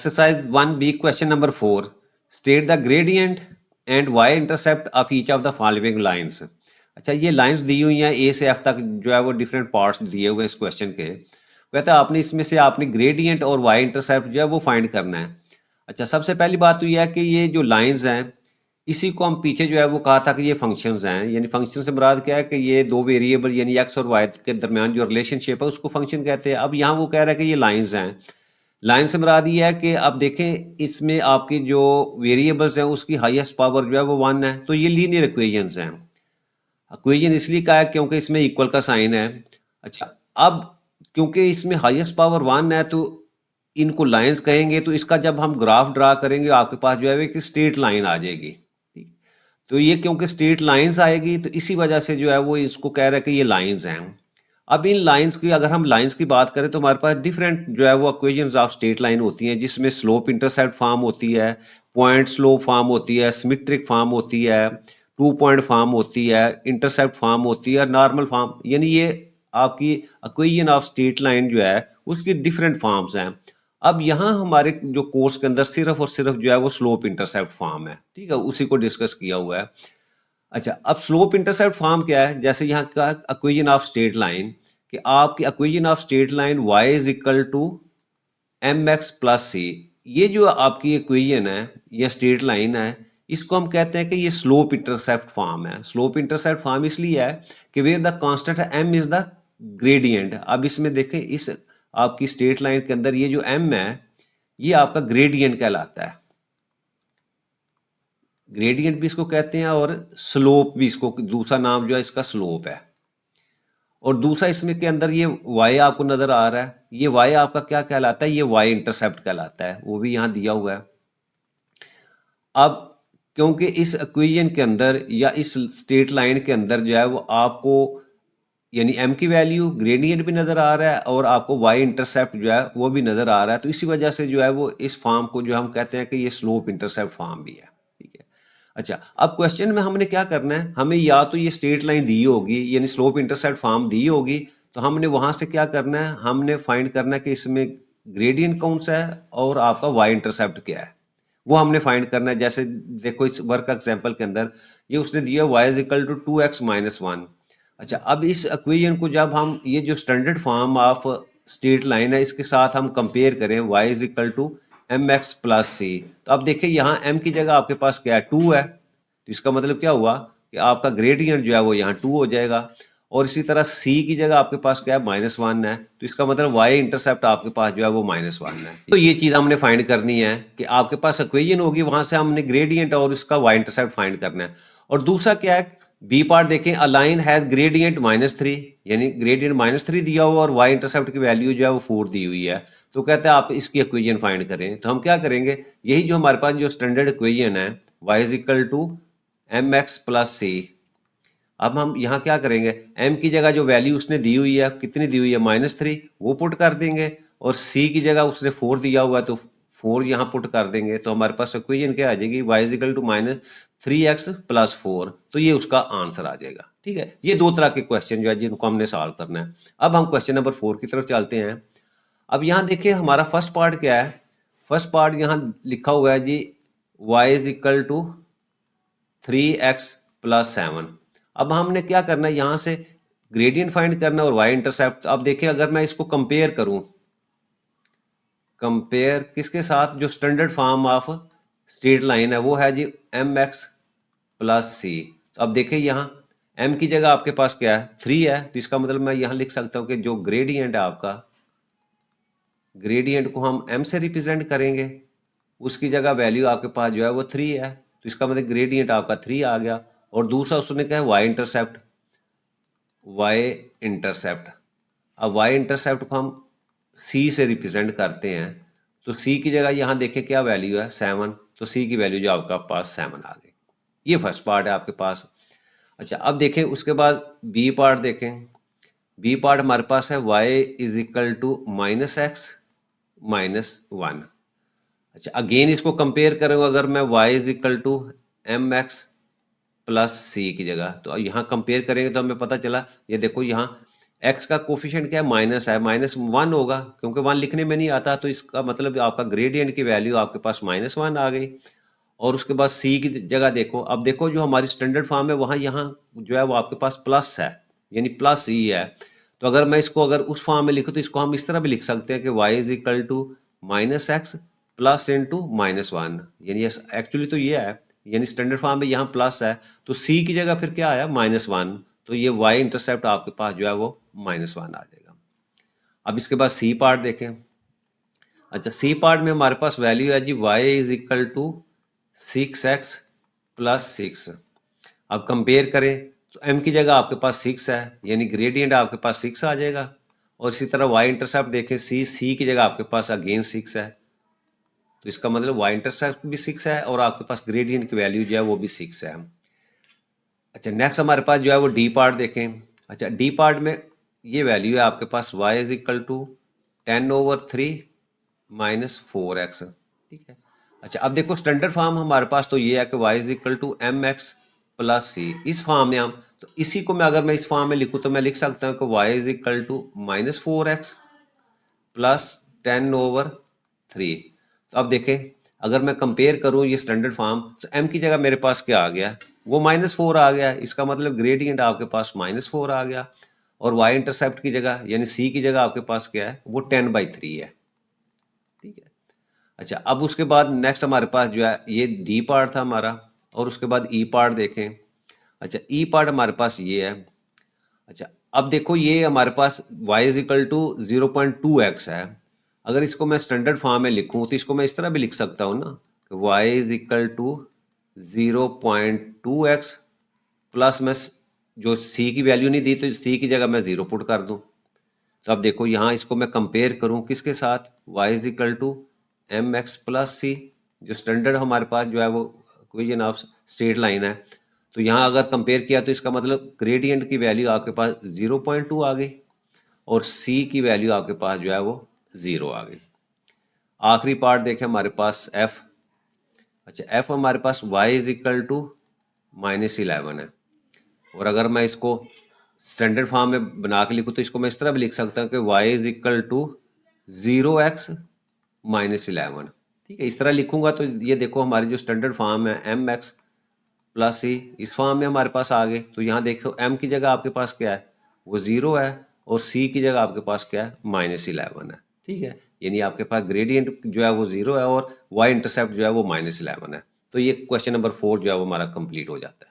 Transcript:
Exercise 1B question number 4. State the gradient and y-intercept of each of the following lines. अच्छा ये lines दी हुई हैं ए से F तक जो है वो डिफरेंट पार्ट्स दिए हुए हैं इस क्वेश्चन के। कहता है आपने इसमें से आपने ग्रेडियंट और वाई इंटरसेप्ट जो है वो फाइंड करना है। अच्छा सबसे पहली बात तो यह है कि ये जो लाइंस हैं इसी को हम पीछे जो है वो कहा था कि ये फंक्शंस हैं, यानी फंक्शन से मुराद क्या है कि ये दो वेरिएबल यानी एक्स और वाई के दरमियान जो रिलेशनशिप है उसको फंक्शन कहते हैं। अब यहाँ वो कह रहा है कि ये लाइंस हैं। लाइन से मुराद ये है कि आप देखें इसमें आपकी जो वेरिएबल्स हैं उसकी हाईएस्ट पावर जो है वो 1 है, तो ये लीनियर इक्वेशंस हैं। इक्वेशन इसलिए कहा है क्योंकि इसमें इक्वल का साइन है। अच्छा अब क्योंकि इसमें हाईएस्ट पावर 1 है तो इनको लाइंस कहेंगे, तो इसका जब हम ग्राफ ड्रा करेंगे आपके पास जो है कि स्ट्रेट लाइन आ जाएगी। ठीक, तो ये क्योंकि स्ट्रेट लाइंस आएगी तो इसी वजह से जो है वो इसको कह रहा है कि ये लाइंस हैं। अब इन लाइंस की अगर हम लाइंस की बात करें तो हमारे पास डिफरेंट जो है वो इक्वेशंस ऑफ स्ट्रेट लाइन होती हैं, जिसमें स्लोप इंटरसेप्ट फॉर्म होती है, पॉइंट स्लोप फॉर्म होती है, सिमेट्रिक फॉर्म होती है, 2 पॉइंट फॉर्म होती है, इंटरसेप्ट फॉर्म होती है, नॉर्मल फॉर्म, यानी ये आपकी इक्वेशन ऑफ स्ट्रेट लाइन जो है उसकी डिफरेंट फॉर्म्स हैं। अब यहाँ हमारे जो कोर्स के अंदर सिर्फ और सिर्फ जो है वो स्लोप इंटरसेप्ट फॉर्म है, ठीक है, उसी को डिस्कस किया हुआ है। अच्छा अब स्लोप इंटरसेप्ट फॉर्म क्या है, जैसे यहाँ का इक्वेशन ऑफ स्ट्रेट लाइन कि आपकी equation of straight line y is equal to M X plus C, ये जो आपकी इक्वेशन है या स्ट्रेट लाइन है इसको हम कहते हैं कि ये स्लोप इंटरसेप्ट फॉर्म है। स्लोप इंटरसेप्ट फॉर्म इसलिए है कि वेयर द कांस्टेंट है m इज द ग्रेडियंट। अब इसमें देखें इस आपकी स्ट्रेट लाइन के अंदर ये जो m है ये आपका ग्रेडियंट कहलाता है। ग्रेडियंट भी इसको कहते हैं और स्लोप भी, इसको दूसरा नाम जो है इसका स्लोप है। और दूसरा इसमें के अंदर ये y आपको नज़र आ रहा है, ये y आपका क्या कहलाता है, ये y इंटरसेप्ट कहलाता है, वो भी यहाँ दिया हुआ है। अब क्योंकि इस इक्वेशन के अंदर या इस स्ट्रेट लाइन के अंदर जो है वो आपको यानी m की वैल्यू ग्रेडियंट भी नज़र आ रहा है और आपको y इंटरसेप्ट जो है वो भी नज़र आ रहा है, तो इसी वजह से जो है वो इस फॉर्म को जो हम कहते हैं कि ये स्लोप इंटरसेप्ट फॉर्म भी है। ठीक है, अच्छा अब क्वेश्चन में हमने क्या करना है, हमें या तो ये स्ट्रेट लाइन दी होगी यानी स्लोप इंटरसेप्ट फॉर्म दी होगी, तो हमने वहां से क्या करना है, हमने फाइंड करना है कि इसमें ग्रेडियंट कौन सा है और आपका वाई इंटरसेप्ट क्या है, वो हमने फाइंड करना है। जैसे देखो इस वर्क एग्जाम्पल के अंदर ये उसने दिया y is equal to 2x-1। अच्छा अब इस इक्वेशन को जब हम ये जो standard form of straight line है इसके साथ हम कंपेयर करें y is equal to M X plus C, तो अब देखिए यहाँ m की जगह आपके पास क्या है 2 है, तो इसका मतलब क्या हुआ कि आपका ग्रेडियंट जो है वो यहाँ 2 हो जाएगा। और इसी तरह c की जगह आपके पास क्या है -1 है, तो इसका मतलब y इंटरसेप्ट आपके पास जो है वो -1 है। तो ये चीज़ हमने फाइंड करनी है कि आपके पास इक्वेशन होगी वहां से हमने ग्रेडियंट और इसका y इंटरसेप्ट फाइंड करना है। और दूसरा क्या है, बी पार्ट देखें, अ लाइन हैज ग्रेडियंट -3, यानी ग्रेडियंट -3 दिया हुआ और y इंटरसेप्ट की वैल्यू जो है वो 4 दी हुई है, तो कहते हैं आप इसकी इक्वेशन फाइंड करें। तो हम क्या करेंगे, यही जो हमारे पास जो स्टैंडर्ड इक्वेशन है y is equal to M X plus C, अब हम यहाँ क्या करेंगे, m की जगह जो वैल्यू उसने दी हुई है कितनी दी हुई है -3, वो पुट कर देंगे, और c की जगह उसने 4 दिया हुआ है तो 4 यहाँ पुट कर देंगे, तो हमारे पास इक्वेशन क्या आ जाएगी, y is equal to -3x plus 4, तो ये उसका आंसर आ जाएगा। ठीक है, ये दो तरह के क्वेश्चन जो है जिनको हमने सॉल्व करना है। अब हम क्वेश्चन नंबर 4 की तरफ चलते हैं। अब यहाँ देखिए हमारा फर्स्ट पार्ट क्या है, फर्स्ट पार्ट यहाँ लिखा हुआ है जी y is equal to 3x plus 7। अब हमने क्या करना है, यहाँ से ग्रेडियंट फाइंड करना है और y इंटरसेप्ट। अब देखिए अगर मैं इसको कंपेयर करूँ, कंपेयर किसके साथ, जो standard form of straight line है वो है G M X plus C. तो अब देखिए यहाँ m की जगह आपके पास क्या है 3 है, तो इसका मतलब मैं यहाँ लिख सकता हूँ कि जो ग्रेडियंट है आपका, ग्रेडियंट को हम m से रिप्रेजेंट करेंगे, उसकी जगह वैल्यू आपके पास जो है वो 3 है, तो इसका मतलब ग्रेडियंट आपका 3 आ गया। और दूसरा उसने कहा y इंटरसेप्ट, y इंटरसेप्ट, अब y इंटरसेप्ट को हम c से रिप्रेजेंट करते हैं, तो c की जगह यहाँ देखें क्या वैल्यू है 7, तो c की वैल्यू जो आपका पास 7 आ गई। ये फर्स्ट पार्ट है आपके पास। अच्छा अब देखें उसके बाद बी पार्ट देखें, बी पार्ट हमारे पास है y is equal to -x-1। अच्छा अगेन इसको कंपेयर करूँगा, अगर मैं y is equal to M X plus C की जगह, तो यहाँ कंपेयर करेंगे तो हमें पता चला, ये देखो यहाँ एक्स का कोफिशिएंट क्या है, माइनस है, -1 होगा क्योंकि 1 लिखने में नहीं आता, तो इसका मतलब आपका ग्रेडियंट की वैल्यू आपके पास -1 आ गई। और उसके बाद सी की जगह देखो, अब देखो जो हमारी स्टैंडर्ड फॉर्म है वहाँ यहाँ जो है वो आपके पास प्लस है, यानी प्लस ई है। तो अगर मैं इसको अगर उस फॉर्म में लिखूँ तो इसको हम इस तरह भी लिख सकते हैं कि y is equal to -x plus into -1, यानी एक्चुअली तो ये है, यानी स्टैंडर्ड फॉर्म में यहाँ प्लस है तो सी की जगह फिर क्या आया, -1, तो ये y इंटरसेप्ट आपके पास जो है वो -1 आ जाएगा। अब इसके बाद सी पार्ट देखें। अच्छा, सी पार्ट में हमारे पास वैल्यू है जी y is equal to 6x plus 6। अब कंपेयर करें तो m की जगह आपके पास 6 है, यानी ग्रेडियंट आपके पास 6 आ जाएगा। और इसी तरह y इंटरसेप्ट देखें, c की जगह आपके पास अगेन 6 है, तो इसका मतलब y इंटरसेप्ट भी 6 है और आपके पास ग्रेडियंट की वैल्यू जो है वो भी 6 है। अच्छा, नेक्स्ट हमारे पास जो है वो डी पार्ट देखें। अच्छा, डी पार्ट में ये वैल्यू है आपके पास y is equal to 10/3 -4x, ठीक है। अच्छा, अब देखो स्टैंडर्ड फॉर्म हमारे पास तो ये है कि y is equal to mx plus C, इस फॉर्म में हम तो इसी को मैं इस फॉर्म में लिखूँ तो मैं लिख सकता हूँ कि y is equal to -4x plus 10/3। तो अब देखें, अगर मैं कंपेयर करूं ये स्टैंडर्ड फॉर्म, तो m की जगह मेरे पास क्या आ गया, वो -4 आ गया, इसका मतलब ग्रेडियंट आपके पास -4 आ गया। और y इंटरसेप्ट की जगह यानी c की जगह आपके पास क्या है, वो 10/3 है, ठीक है। अच्छा, अब उसके बाद नेक्स्ट हमारे पास जो है ये डी पार्ट था हमारा, और उसके बाद ई पार्ट देखें। अच्छा, ई पार्ट हमारे पास ये है। अच्छा, अब देखो ये हमारे पास y is equal to 0.2x है। अगर इसको मैं स्टैंडर्ड फॉर्म में लिखूं तो इसको मैं इस तरह भी लिख सकता हूँ ना कि y is equal to 0.2x plus मैं जो c की वैल्यू नहीं दी तो c की जगह मैं 0 पुट कर दूं। तो अब देखो यहाँ इसको मैं कंपेयर करूँ किसके साथ, y is equal to mx plus C, जो स्टैंडर्ड हमारे पास जो है वो इक्वेशन ऑफ स्ट्रेट लाइन है। तो यहाँ अगर कंपेयर किया तो इसका मतलब ग्रेडियंट की वैल्यू आपके पास 0.2 आ गई और c की वैल्यू आपके पास जो है वो 0 आ गई। आखिरी पार्ट देखें हमारे पास f। अच्छा, f हमारे पास y इज इक्वल टू -11 है। और अगर मैं इसको स्टैंडर्ड फॉर्म में बना के लिखूँ तो इसको मैं इस तरह भी लिख सकता हूँ कि y is equal to 0x -11, ठीक है। इस तरह लिखूंगा तो ये देखो हमारी जो स्टैंडर्ड फॉर्म है mx प्लस सी, इस फॉर्म में हमारे पास आ गए। तो यहाँ देखो m की जगह आपके पास क्या है, वो 0 है, और c की जगह आपके पास क्या है, -11 है, ठीक है। यानी आपके पास ग्रेडियंट जो है वो 0 है और y इंटरसेप्ट जो है वो -11 है। तो ये क्वेश्चन नंबर 4 जो है वो हमारा कंप्लीट हो जाता है।